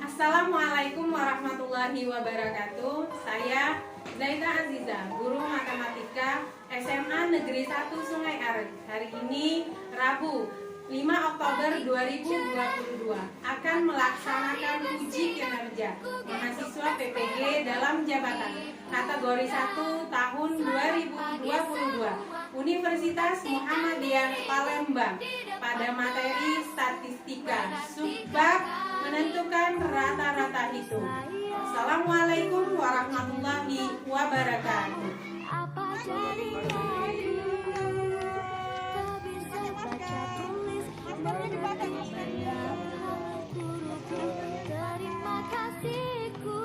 Assalamualaikum warahmatullahi wabarakatuh. Saya Zaida Aziza, guru matematika SMA Negeri 1 Sungai Are. Hari ini Rabu 5 Oktober 2022 akan melaksanakan uji kinerja mahasiswa PPG dalam jabatan kategori 1 tahun 2022 Universitas Muhammadiyah Palembang pada materi statistika subbab menentukan rata-rata hitung. Assalamualaikum warahmatullahi wabarakatuh. Terima kasihku,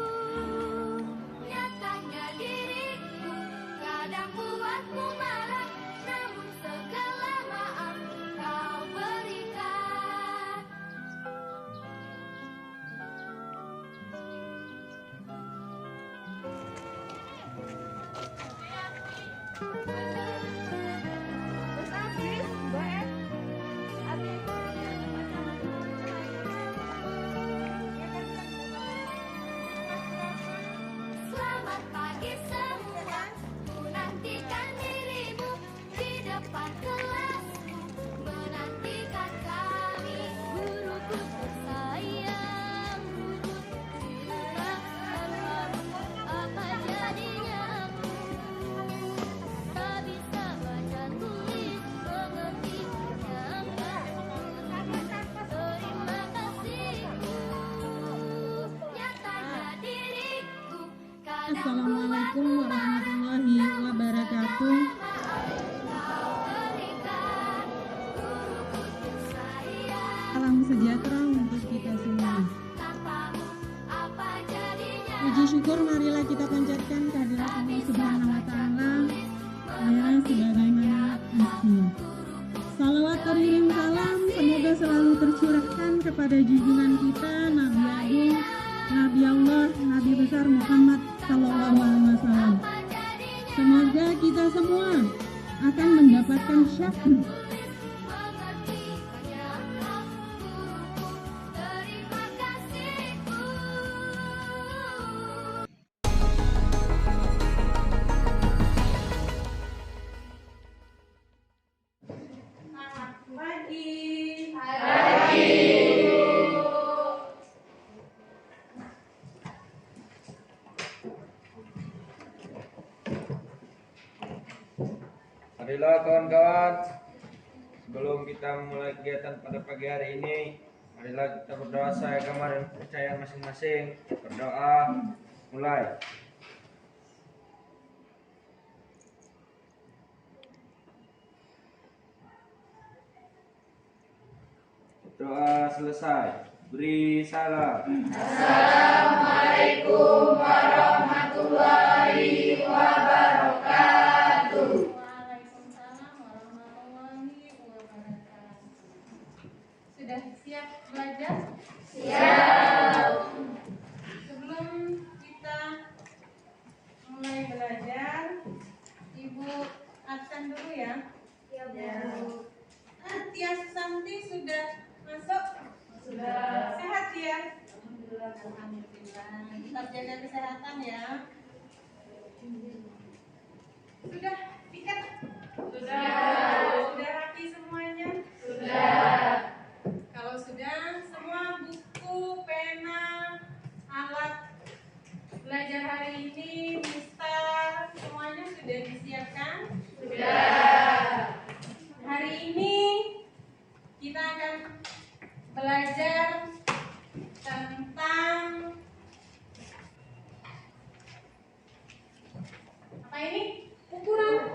nyatanya diriku kadang buatmu marah, namun segala maaf kau berikan. Selamat pagi semua, ku nantikan dirimu di depan kelasmu, menantikan kami. Guruku tersayang, guruku cinta, apa jadinya aku tak bisa baca tulis, mengerti hanya terima kasihku, nyatanya diriku kadang Assalamualaikum warahmatullahi wabarakatuh. Salam sejahtera untuk kita semua. Puji syukur marilah kita panjatkan kehadirat Allah Subhanahu wa taala sebagaimana mestinya. Salawat teriring salam semoga selalu tercurahkan kepada junjungan kita Nabi Agung, Nabi Allah, Nabi besar Muhammad Sallallahu Alaihi Wasallam. Semoga kita semua akan mendapatkan syafaat. Selamat pagi. Marilah kawan-kawan, sebelum kita memulai kegiatan pada pagi hari ini, marilah kita berdoa sesuai agama dan kepercayaan masing-masing. Berdoa, mulai. Doa selesai. Beri salam. Waalaikumsalam warahmatullahi wabarakatuh. Sudah siap belajar? Siap. Sebelum kita mulai belajar, Ibu absen dulu ya. Ya. Tia Susanti sudah masuk? Sudah. Sehat ya? Alhamdulillah. Tetap jaga kesehatan ya. Sudah piket? Sudah. Sudah rapi semuanya? Sudah. Kalau sudah, semua buku, pena, alat belajar hari ini, mustar, semuanya sudah disiapkan? Sudah. Hari ini kita akan belajar tentang apa ini? Ukuran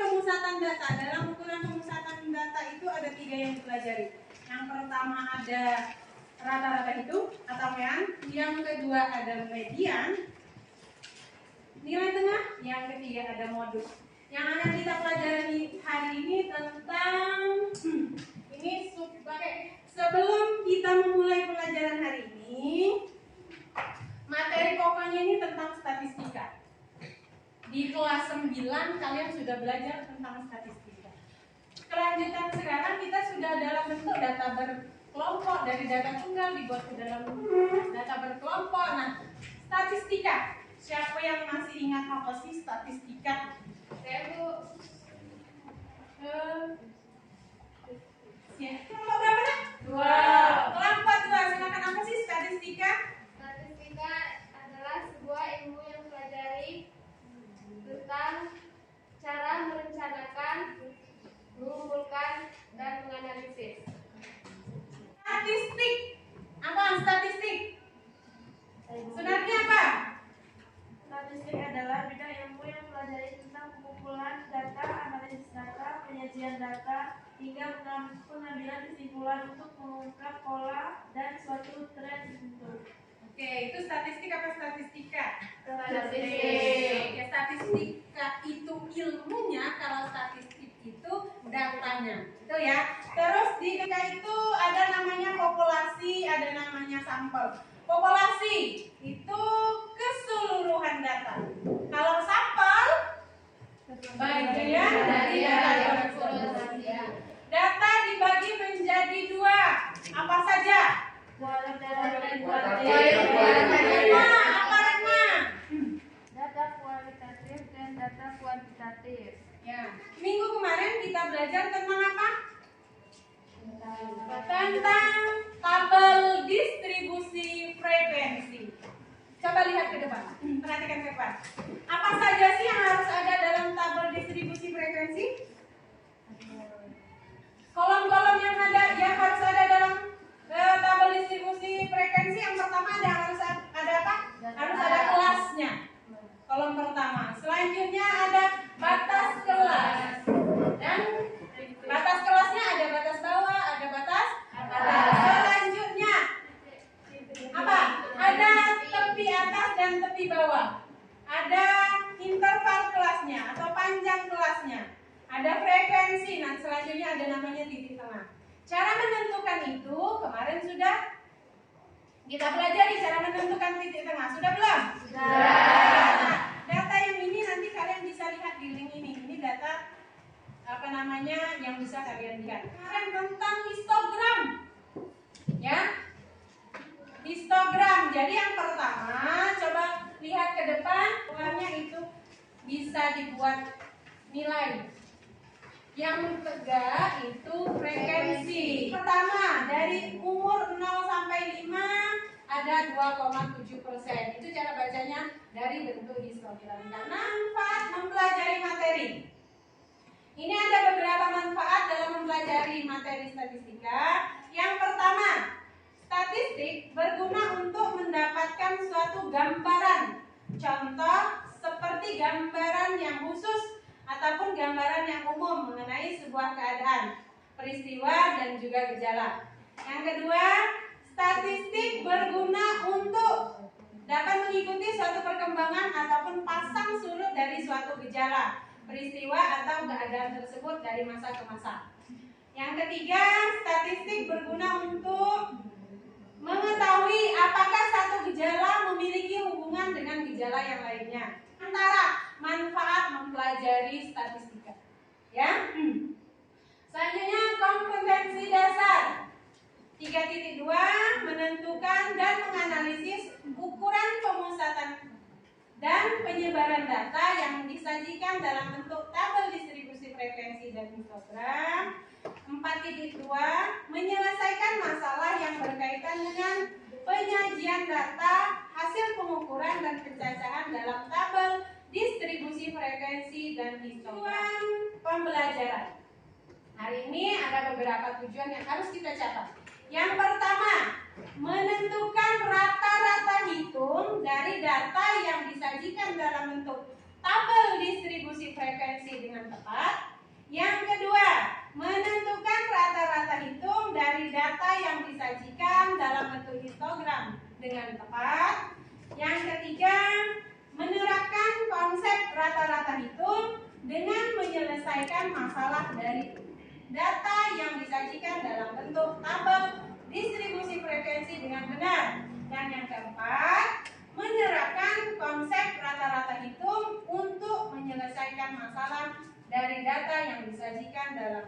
pemusatan data. Dalam ukuran pemusatan data itu ada 3 yang dipelajari. Yang pertama ada rata-rata hitung atau mean. Yang kedua ada median, nilai tengah. Yang ketiga ada modus. Yang akan kita pelajari hari ini tentang ini sebelum kita memulai pelajaran hari ini, materi pokoknya ini tentang statistika. Di kelas 9 kalian sudah belajar tentang statistika. Kelanjutan sekarang kita sudah dalam bentuk data kelompok, dari data tunggal dibuat ke dalam data berkelompok. Nah, statistika. Siapa yang masih ingat apa sih statistika? Saya Bu. Kelompok berapa nak? 2. Kelompok 2. Silakan, apa sih statistika? Statistika adalah sebuah ilmu yang mempelajari tentang cara merencanakan, mengumpulkan, dan menganalisis. Statistik. Apa statistik? Sunardi apa? Statistik adalah bidang ilmu yang mempelajari tentang pengumpulan data, analisis data, penyajian data, hingga pengambilan kesimpulan untuk mengungkap pola dan suatu tren tertentu. Oke, itu statistik apa statistika? Statistik. Oke, statistika itu ilmunya, kalau statistik itu datanya. Itu ya. Terus di DKI itu ada namanya populasi, ada namanya sampel. Populasi itu keseluruhan data. Kalau sampel bagian dari data tersebut. Data dibagi menjadi 2. Apa saja? Apa Rema? Data kualitatif dan data kuantitatif. Ya. Minggu kemarin kita belajar tentang apa? Tentang tabel distribusi frekuensi. Coba lihat ke depan. Perhatikan ke depan. Apa saja sih yang harus ada dalam tabel distribusi frekuensi? Kolom-kolom yang harus ada dalam tabel distribusi frekuensi, yang pertama harus ada apa? Harus ada kelasnya. Kolom pertama. Selanjutnya ada batas kelas. Dan batas kelasnya ada batas bawah, ada batas atas. Selanjutnya apa? Ada tepi atas dan tepi bawah. Ada interval kelasnya atau panjang kelasnya. Ada frekuensi. Nah, selanjutnya ada namanya titik tengah. Cara menentukan itu kemarin sudah kita pelajari, cara menentukan titik tengah. Sudah belum? Sudah. Nah, data yang ini nanti kalian bisa lihat di link ini. Ini data apa namanya yang bisa kalian lihat. Kemarin tentang histogram. Ya. Histogram. Jadi yang pertama coba lihat ke depan, uangnya itu bisa dibuat nilai. Yang ketiga itu frekuensi. Pertama, dari umur 0 sampai 5 ada 2,7%. Itu cara bacanya dari bentuk histogram. Karena manfaat mempelajari materi. Ini ada beberapa manfaat dalam mempelajari materi statistika. Yang pertama, statistik berguna untuk mendapatkan suatu gambaran. Contoh seperti gambaran yang khusus ataupun gambaran yang umum mengenai sebuah keadaan, peristiwa dan juga gejala. Yang kedua, statistik berguna untuk dapat mengikuti suatu perkembangan ataupun pasang surut dari suatu gejala, peristiwa atau keadaan tersebut dari masa ke masa. Yang ketiga, statistik berguna untuk mengetahui apakah satu gejala memiliki hubungan dengan gejala yang lainnya. Antara manfaat mempelajari statistika. Ya. Selanjutnya kompetensi dasar. 3.2 menentukan dan menganalisis ukuran pemusatan dan penyebaran data yang disajikan dalam bentuk tabel distribusi frekuensi dan histogram. 4.2 menyelesaikan masalah yang berkaitan dengan penyajian data, hasil pengukuran dan pencacahan dalam tabel distribusi frekuensi dan histogram. Pembelajaran. Hari ini ada beberapa tujuan yang harus kita catat. Yang pertama, menentukan rata-rata hitung dari data yang disajikan dalam bentuk tabel distribusi frekuensi dengan tepat. Yang kedua, menentukan rata-rata hitung dari data yang disajikan dalam bentuk histogram dengan tepat. Yang ketiga, menerapkan konsep rata-rata hitung dengan menyelesaikan masalah dari data yang disajikan dalam bentuk tabel distribusi frekuensi dengan benar. Dan yang keempat, menerapkan konsep rata-rata hitung untuk menyelesaikan masalah dari data yang disajikan dalam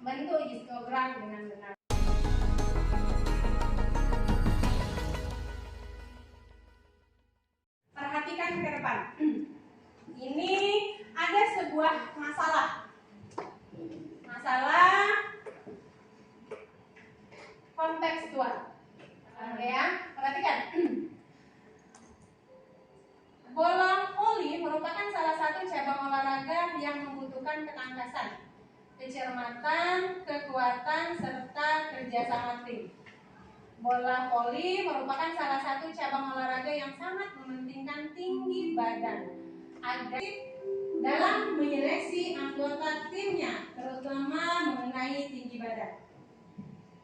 bentuk histogram dengan benar. perhatikan ke depan. Ini ada sebuah masalah kontekstual. Oke ya, perhatikan. Bola voli merupakan salah satu cabang olahraga yang membutuhkan ketangkasan, kecermatan, kekuatan, serta kerjasama tim. Bola voli merupakan salah satu cabang olahraga yang sangat mementingkan tinggi badan agar dalam menyeleksi anggota timnya, terutama mengenai tinggi badan.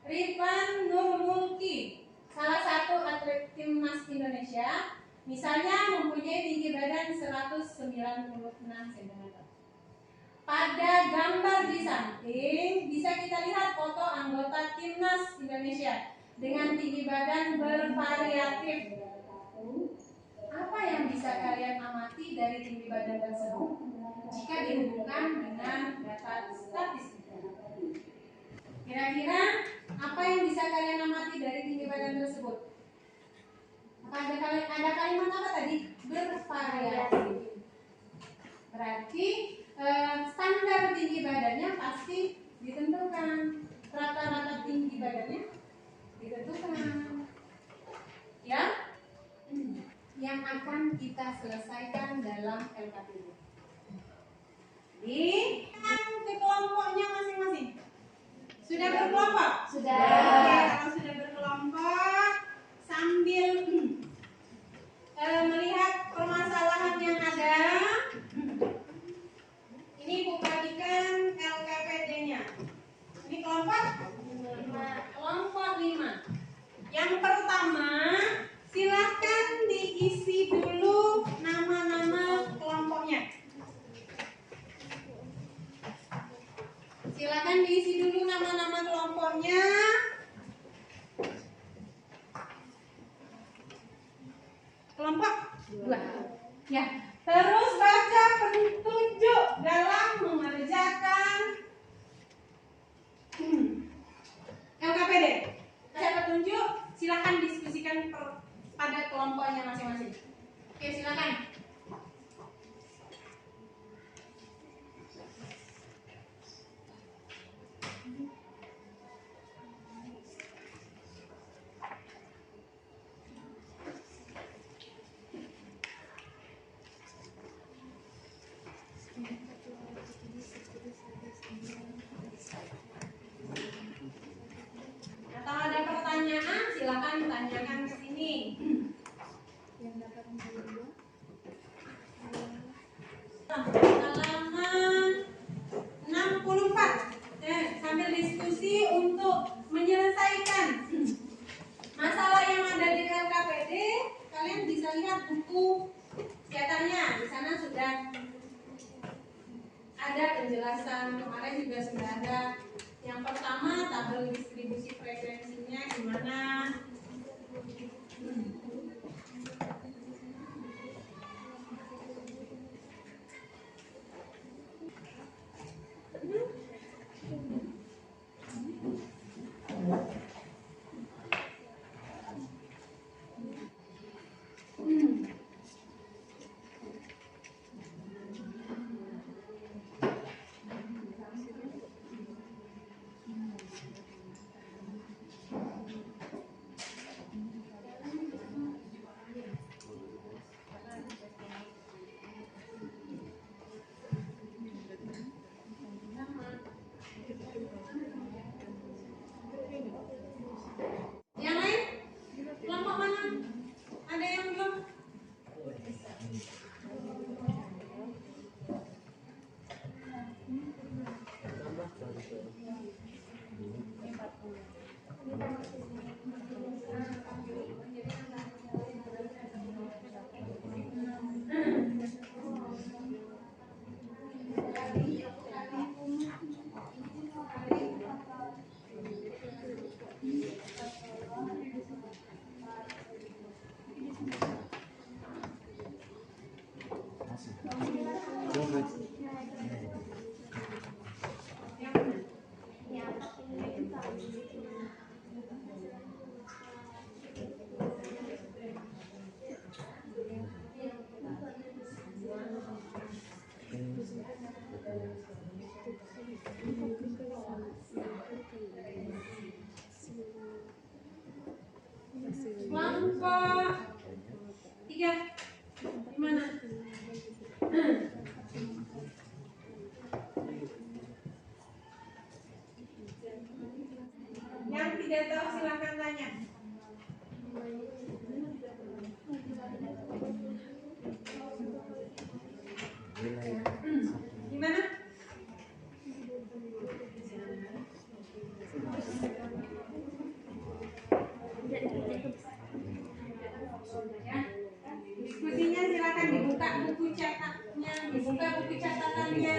Rifan Nurmulki, salah satu atlet timnas Indonesia, misalnya mempunyai tinggi badan 196 cm. Pada gambar di samping bisa kita lihat foto anggota timnas Indonesia dengan tinggi badan bervariatif. Apa yang bisa kalian amati dari tinggi badan tersebut jika dihubungkan dengan data statistik? Kira-kira apa yang bisa kalian amati dari tinggi badan tersebut? Ada kalimat apa tadi? Bervariatif. Berarti standar tinggi badannya pasti ditentukan. Rata-rata tinggi badannya ditentukan. Ya, yang akan kita selesaikan dalam LKPD. Di kelompoknya masing-masing. Sudah berkelompok? Sudah. Oke, kalau sudah berkelompok, sambil melihat permasalahan yang ada, ini Bu perhatikan LKPD-nya. Ini kelompok 5. Kelompok 5. Yang pertama, silakan diisi dulu nama-nama kelompoknya. Silakan diisi dulu nama-nama kelompoknya. Kelompok 2. Ya, terus baca petunjuk dalam mengerjakan LKPD. Baca petunjuk, silakan diskusikan pada kelompoknya masing-masing. Oke, silakan. Atau ada pertanyaan, silakan tanyakan ke sini. Halaman 64. Sambil diskusi untuk menyelesaikan masalah yang ada di LKPD, kalian bisa lihat buku catatannya. Di sana sudah ada penjelasan, kemarin juga sudah ada. Yang pertama, tabel distribusi frekuensinya gimana? tidak tahu silakan tanya. Gimana? Ya. Diskusinya silakan dibuka buku cetaknya, dibuka buku catatannya.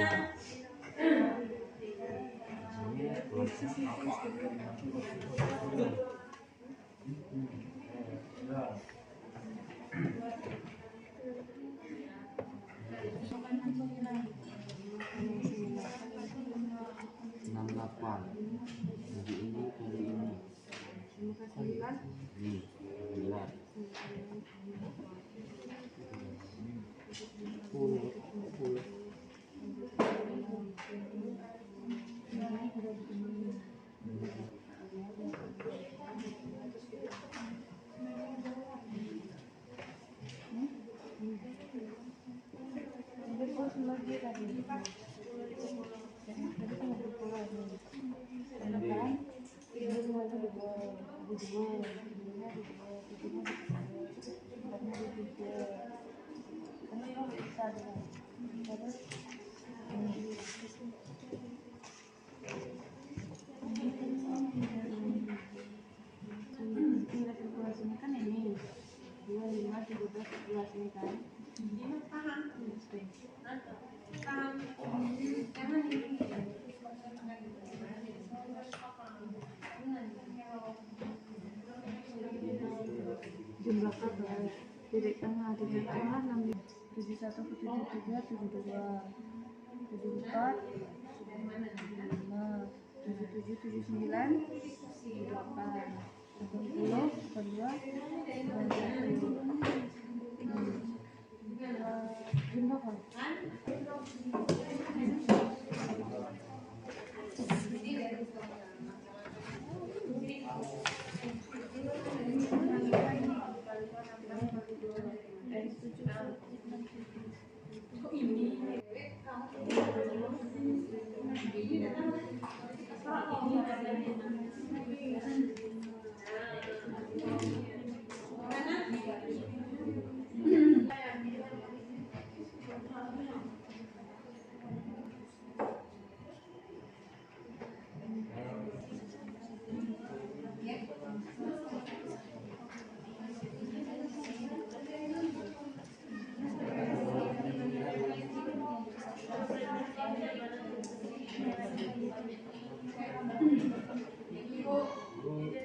Jumlah kabel titik tengah 71 73 72 74 75 77 79 78 80 82 91 jumlah kabel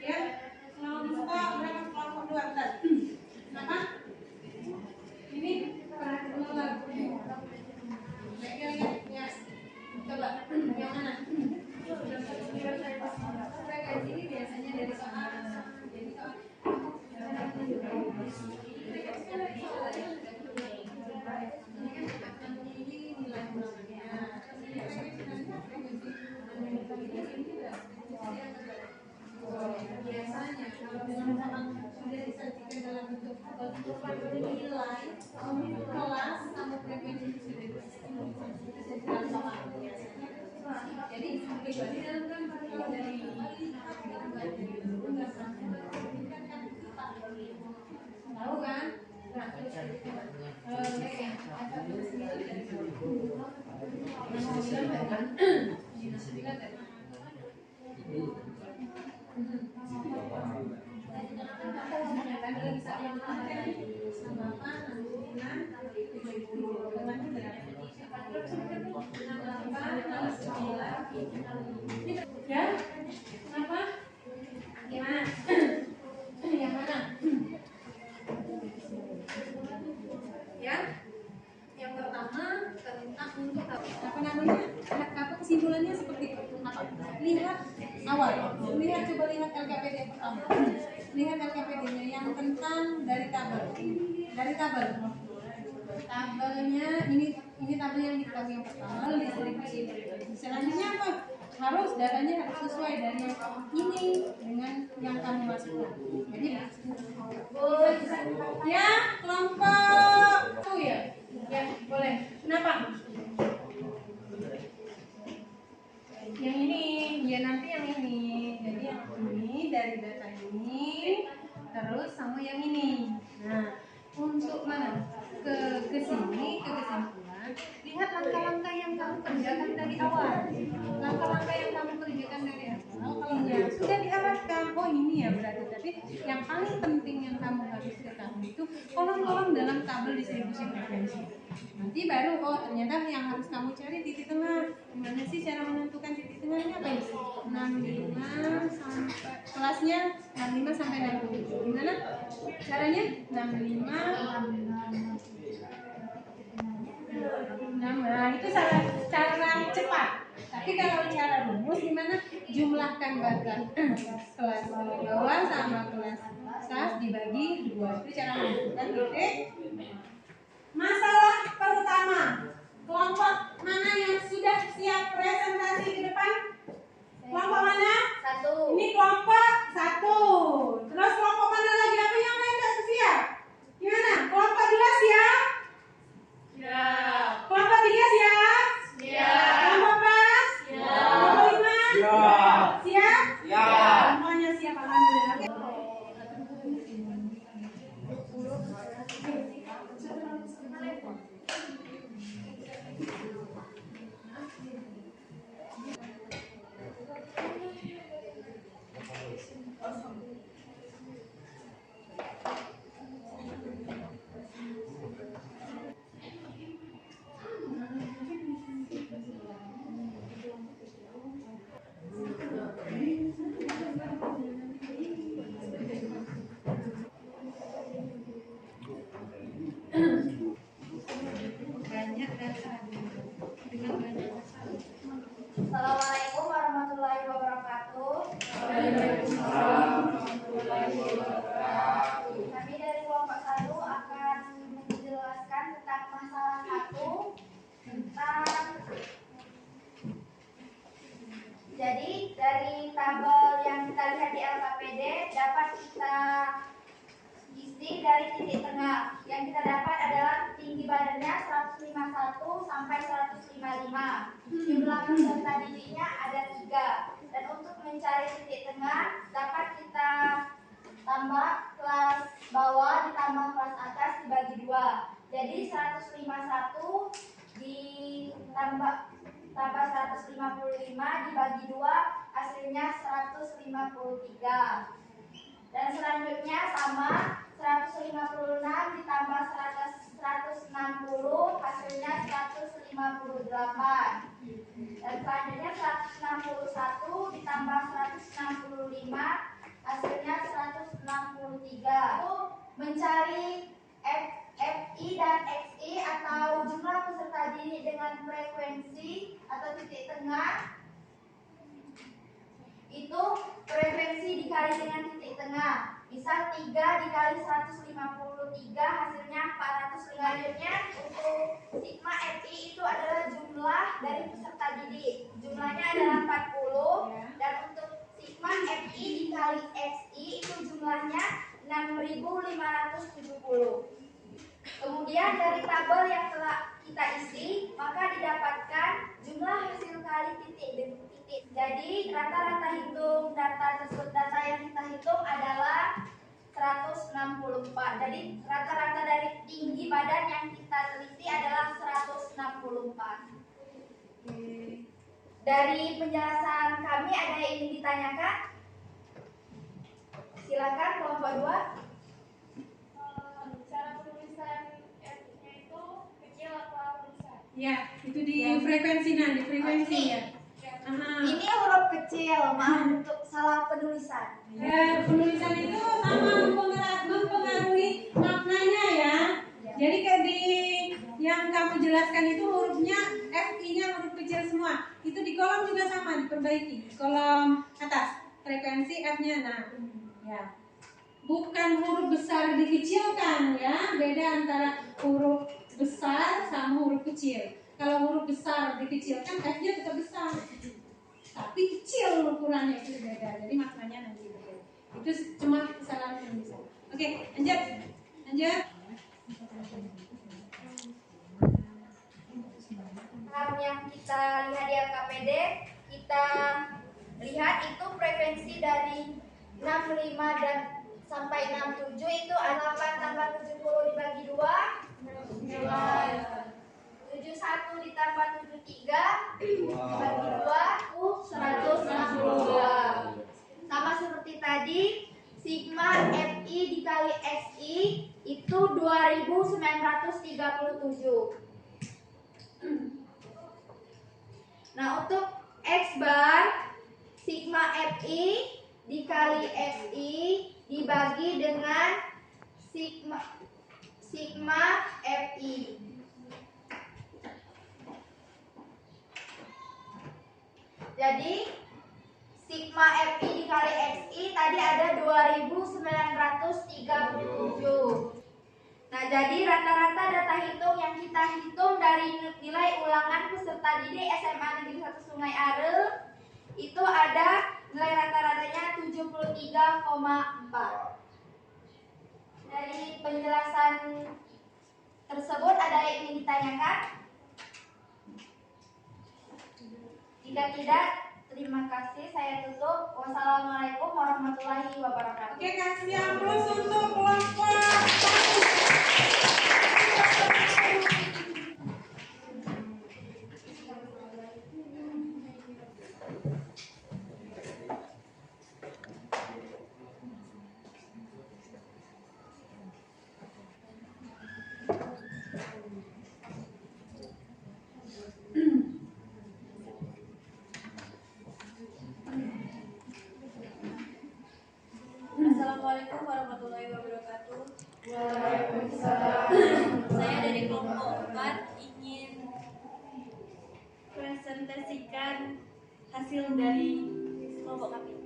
Ya, kalau dibuka berapa kelompok dua bentar. Kenapa? Ini perhatian lagi. Ya, coba yang mana? Kayak gini biasanya dari soal. Jadi soal. Biasanya kalau misalkan sudah disajikan dalam bentuk nilai kelas sama frekuensi sudah disediakan soalnya. Jadi pribadi dalam kan kalau dari tahu kan? Nah, terus ya, kenapa? Gimana? Yang mana? Ya, yang pertama tentang untuk apa namanya? Apa kesimpulannya seperti apa? Lihat awal, coba lihat LKPD pertama. Lihat LKPD-nya yang tentang dari tabel. Tabelnya ini tabel yang diketahui yang pertama, distribusi. Selanjutnya apa? Harus datanya harus sesuai dari yang ini dengan yang kamu masukkan. Jadi ya kelompok tuh ya boleh. Kenapa? Yang ini ya nanti yang ini. Jadi yang ini terus sama yang ini. Nah, untuk mana? Ke sini, ke kesimpulan, lihat langkah-langkah yang kamu kerjakan dari awal. Langkah-langkah yang kamu kerjakan dari awal, kalau sudah diarahkan, oh ini ya berarti. Tapi yang paling penting yang kamu harus ketahui itu kolom-kolom dalam tabel distribusi frekuensi. Nanti baru, oh ternyata yang harus kamu cari titik tengah. Gimana sih cara menentukan titik tengahnya? Apa ya? 65 sampai kelasnya 65 sampai 60. Gimana caranya? 65 Nah, itu cara cepat. Tapi kalau cara rumus gimana? Jumlahkan batas kelas bawah sama kelas atas dibagi 2. Itu cara menentukan titik. Masalah pertama, kelompok mana yang sudah siap presentasi di depan? Kelompok mana? 1. Ini kelompok 1. Terus kelompok mana lagi? Apa yang lain nggak siap? Gimana? Kelompok 2 siap? Siap. Kelompok 3 siap? Siap. Kelompok 4? Siap. Kelompok 5? Siap. Siap? Siap. Semuanya siap, alhamdulillah. Banyak data dengan banyak data. Assalamualaikum warahmatullahi wabarakatuh. Kami dari kelompok 1 akan menjelaskan tentang masalah 1 tentang jadi dari tabel yang kita lihat di LKPD dapat kita isi dari titik tengah. Yang kita dapat adalah tinggi badannya 151 sampai 155. Jumlah peserta didiknya ada 3. Dan untuk mencari titik tengah dapat kita tambah kelas bawah ditambah kelas atas dibagi 2. Jadi 151 ditambah 155 dibagi 2 hasilnya 153. Dan selanjutnya sama 156 ditambah 160 hasilnya 158. Dan selanjutnya 161 ditambah 165 hasilnya 163. Itu mencari FI dan XI atau jumlah peserta didik dengan frekuensi atau titik tengah. Itu frekuensi dikali dengan titik tengah. Misal 3 dikali 153 hasilnya 400. Selanjutnya untuk sigma FI itu adalah jumlah dari peserta didik. Jumlahnya adalah 40. Dan untuk sigma FI dikali XI itu jumlahnya 6.570. Kemudian dari tabel yang telah kita isi, maka didapatkan jumlah hasil kali titik demi titik. Jadi rata-rata hitung data tersebut, data yang kita hitung adalah 164. Jadi rata-rata dari tinggi badan yang kita teliti adalah 164. Dari penjelasan kami ada yang ingin ditanyakan? Silakan kelompok 2. Cara penulisan F-nya itu kecil atau besar? Ya, itu di frekuensi di frekuensi ya. Ini huruf kecil, maaf untuk salah penulisan. Penulisan itu sama mempengaruhi maknanya ya. Jadi kayak di yang kamu jelaskan itu hurufnya FI-nya huruf kecil semua. Itu di kolom juga sama diperbaiki. Kolom atas frekuensi F-nya. Nah, ya. Bukan huruf besar dikecilkan ya. Beda antara huruf besar sama huruf kecil. Kalau huruf besar dikecilkan F-nya tetap besar. Tapi kecil ukurannya itu beda. Jadi maknanya nanti beda. Itu cuma kesalahan penulisan. Oke, lanjut. Yang kita lihat di LKPD, kita lihat itu frekuensi dari 65 dan sampai 67 itu 8 tambah 70 dibagi 2 71 ditambah 73 dibagi 2 162. Sama seperti tadi, sigma FI dikali XI itu 2937. Nah, untuk X bar, sigma FI dikali XI dibagi dengan sigma FI. Jadi sigma FI dikali XI tadi ada 2937. Nah, jadi rata-rata data hitung yang kita hitung dari nilai ulangan peserta didik SMA Negeri 1 Sungai Are itu ada nilai rata-ratanya 73,4. Dari penjelasan tersebut ada yang ingin ditanyakan? Jika tidak, terima kasih. Saya tutup. Wassalamualaikum warahmatullahi wabarakatuh. Oke, kasih aplaus untuk kelompok 1. Assalamualaikum warahmatullahi wabarakatuh. Saya dari kelompok 4 ingin presentasikan hasil dari kelompok kami.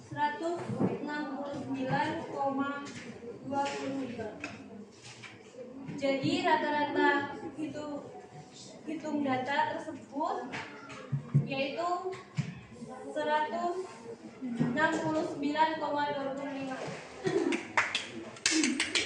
169,22. Jadi rata-rata hitung data tersebut yaitu 169,25.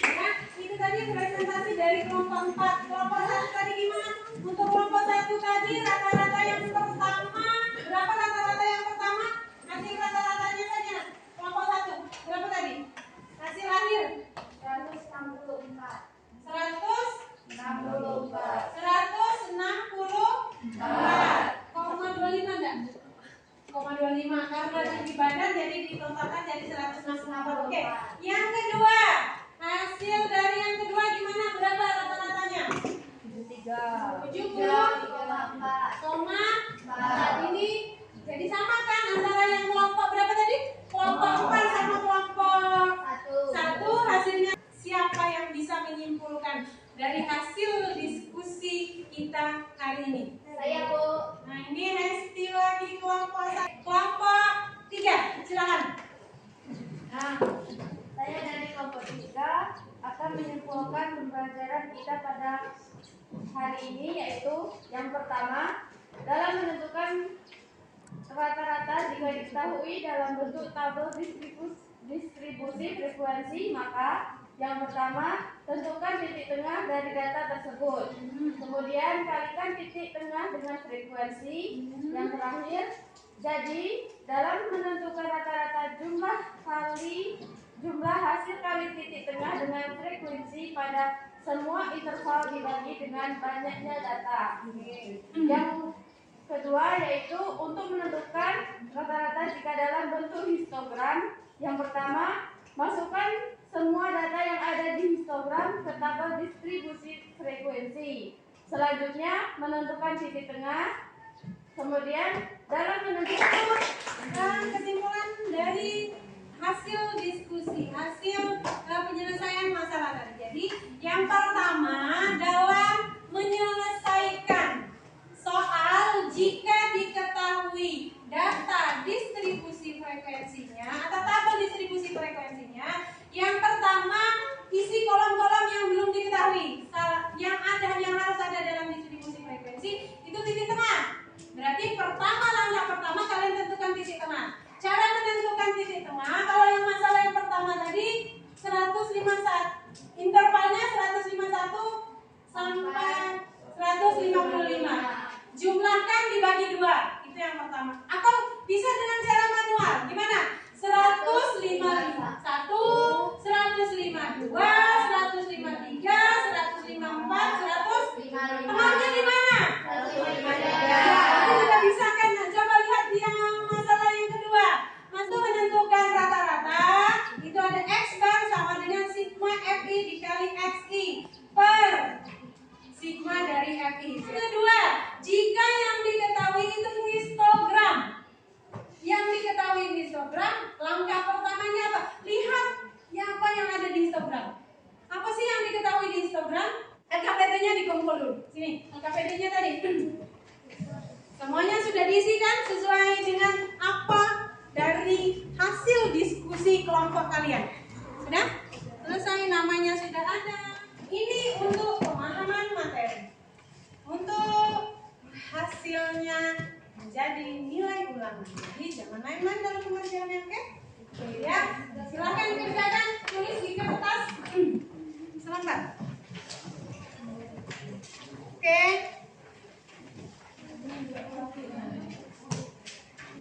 Ya, itu tadi presentasi dari kelompok 4. Kelompok 1 tadi gimana? Untuk kelompok 1 tadi rata-rata yang pertama, berapa rata-rata yang pertama? Hasil rata-ratanya saja. Kelompok 1, berapa tadi? Hasil akhir 164. 164,25 enggak? 0,25 karena tinggi badan jadi ditotalkan jadi 164. Oke. Yang kedua, hasil dari yang kedua gimana? Berapa rata-ratanya? 70,4. Ini jadi sama kan antara yang kelompok berapa tadi? Kelompok 4 sama kelompok 1. Hasilnya siapa yang bisa menyimpulkan dari hasil diskusi kita hari ini? Saya, Bu. Nah, ini Hesti lagi kelompok 1. Kelompok 3, silakan. Nah, saya dari kelompok 3 akan menyimpulkan pembelajaran kita pada hari ini, yaitu yang pertama, dalam menentukan rata-rata jika diketahui dalam bentuk tabel distribusi frekuensi, maka yang pertama, tentukan titik tengah dari data tersebut. Kemudian kalikan titik tengah dengan frekuensi. Yang terakhir, jadi dalam menentukan rata-rata jumlah hasil kali titik tengah dengan frekuensi pada semua interval dibagi dengan banyaknya data. Yang kedua yaitu untuk menentukan rata-rata jika dalam bentuk histogram. Yang pertama, masukkan semua data yang ada di histogram ke tabel distribusi frekuensi. Selanjutnya, menentukan titik tengah. Kemudian, dalam menentukan kesimpulan dari hasil diskusi, hasil penyelesaian masalah tadi. Jadi, yang pertama dalam menyelesaikan soal jika diketahui data distribusi frekuensinya atau tabel distribusi frekuensinya, yang pertama isi kolom-kolom yang belum diketahui, yang harus ada dalam distribusi frekuensi itu titik tengah. Berarti langkah pertama kalian tentukan titik tengah. Cara menentukan titik tengah, kalau yang masalah yang pertama tadi 151, intervalnya 151 sampai 155. Jumlahkan dibagi 2, itu yang pertama. Atau bisa dengan cara manual. Gimana? 151 Nih, LKPD-nya tadi. Semuanya sudah diisikan sesuai dengan apa dari hasil diskusi kelompok kalian. Sudah? Selesai, namanya sudah ada. Ini untuk pemahaman materi. Untuk hasilnya menjadi nilai ulangan. Jadi jangan main-main dalam pengerjaannya, oke? Ya, silakan kerjakan, tulis di kertas. Sebentar. Oke.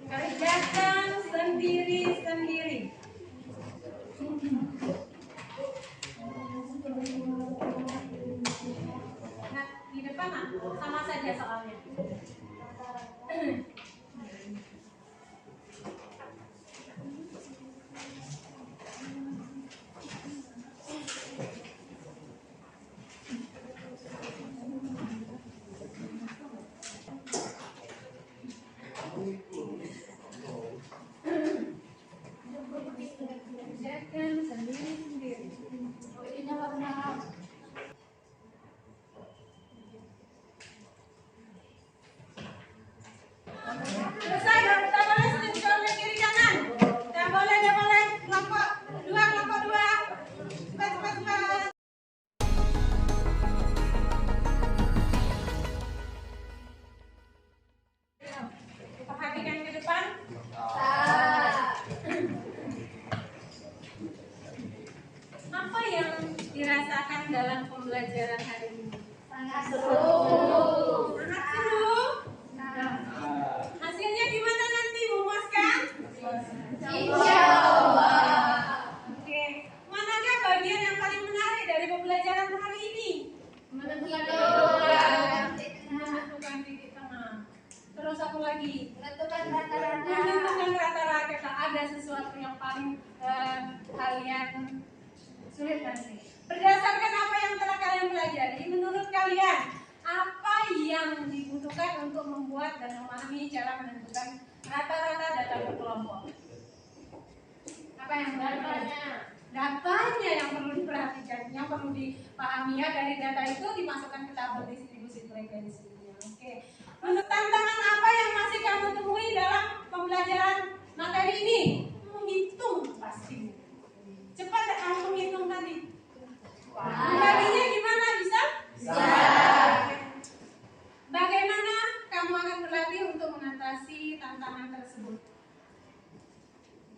Kerjakan sendiri-sendiri. Nah, di depan sama saja soalnya. Kerjakan sendiri-sendiri. Oh, ini warna Selesai, tidak boleh sebelah kiri kanan. Tidak boleh. Kelompok dua. Cepat. Perhatikan ke depan. Apa yang dirasakan dalam pembelajaran hari ini? sangat seru. Sangat seru. Hasilnya gimana nanti, memuaskan? Insyaallah. Oke, manakah bagian yang paling menarik dari pembelajaran hari ini? Menentukan Titik tengah. Terus apa lagi? menentukan rata-rata. Menentukan rata-rata. Ada sesuatu yang paling kalian sulit nanti. Berdasarkan apa yang telah kalian pelajari, menurut kalian apa yang dibutuhkan untuk membuat dan memahami cara menentukan rata-rata data berkelompok? Apa yang datanya yang perlu diperhatikan, yang perlu dipahami ya. Dari data itu dimasukkan ke tabel distribusi frekuensinya. Oke. Untuk tantangan apa yang masih kamu temui dalam pembelajaran materi ini? Menghitung pasti. Cepat kamu menghitung tadi. Baginya gimana, bisa? Bagaimana kamu akan berlatih untuk mengatasi tantangan tersebut?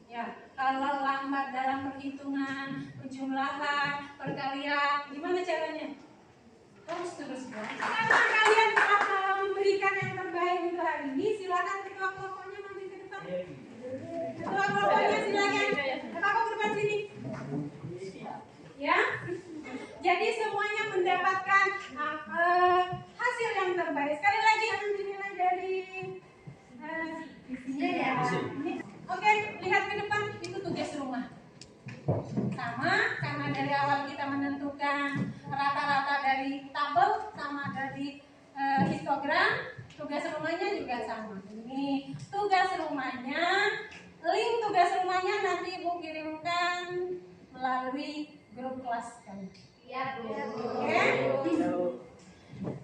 Ya, kalau lambat dalam perhitungan, penjumlahan, perkalian, gimana caranya? Terus. Karena kalian akan memberikan yang terbaik untuk hari ini, silakan ketua kelompoknya maju ke depan. Ketua kelompoknya silakan. Ketua ke depan sini. Ya. Jadi semuanya mendapatkan hasil yang terbaik. Sekali lagi akan dinilai dari isinya ya. Oke, lihat ke depan, itu tugas rumah. Sama, karena dari awal kita menentukan rata-rata dari tabel sama dari histogram, tugas rumahnya juga sama. Ini tugas rumahnya, link tugas rumahnya nanti Ibu kirimkan melalui grup kelas kami. Ya, Bu. Oke.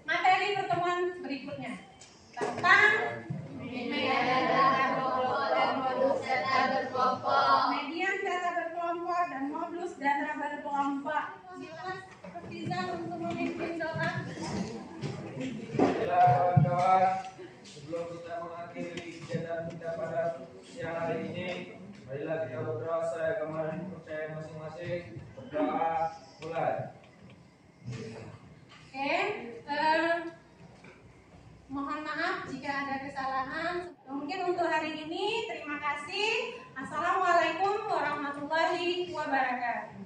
Materi pertemuan berikutnya tentang Media data berkelompok dan modus data berkelompok. median data berkelompok dan modus data berkelompok. Silakan Firza untuk memimpin doa. Baiklah kawan-kawan, sebelum kita mengakhiri kegiatan kita pada siang hari ini, marilah kita berdoa saya kemarin percaya masing-masing. Berdoa mulai. Oke, mohon maaf jika ada kesalahan. Mungkin untuk hari ini terima kasih. Assalamualaikum warahmatullahi wabarakatuh.